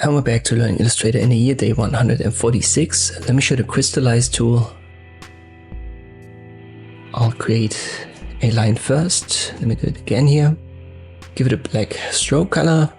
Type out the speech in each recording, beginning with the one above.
And we're back to learning Illustrator in a year, day 146. Let me show the Crystallize tool. I'll create a line first. Let me do it again here. Give it a black stroke color.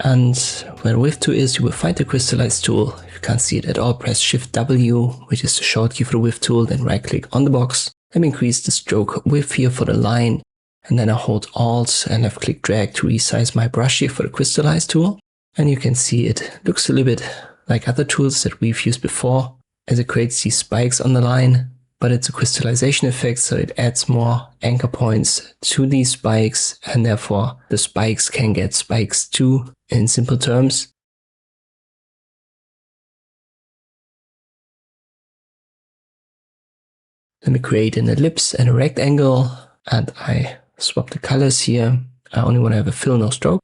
And where width 2 is, you will find the Crystallize tool. If you can't see it at all, press Shift W, which is the shortcut for the width tool, then right click on the box. Let me increase the stroke width here for the line. And then I hold Alt and left click drag to resize my brush here for the Crystallize tool. And you can see it looks a little bit like other tools that we've used before, as it creates these spikes on the line, but it's a crystallization effect, so it adds more anchor points to these spikes, and therefore the spikes can get spikes too, in simple terms. Let me create an ellipse and a rectangle, and I swap the colors here. I only want to have a fill, no stroke.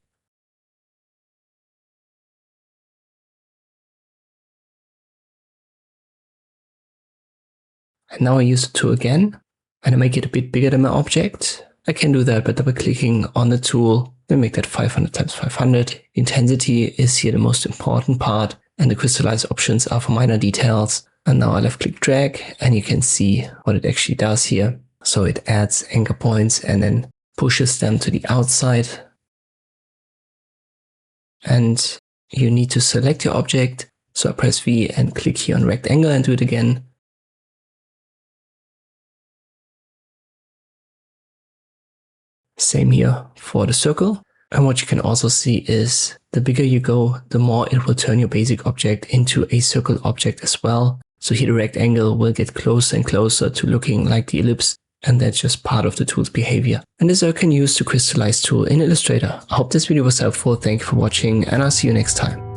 And now I use the tool again, and I make it a bit bigger than my object. I can do that by double clicking on the tool and make that 500 times 500. Intensity is here the most important part, and the Crystallize options are for minor details. And now I left click drag, and you can see what it actually does here. So it adds anchor points and then pushes them to the outside. And you need to select your object. So I press V and click here on rectangle and do it again. Same here for the circle. And what you can also see is the bigger you go, the more it will turn your basic object into a circle object as well. So here the rectangle will get closer and closer to looking like the ellipse, and that's just part of the tool's behavior. And this I can use the Crystallize tool in Illustrator. I hope this video was helpful. Thank you for watching, and I'll see you next time.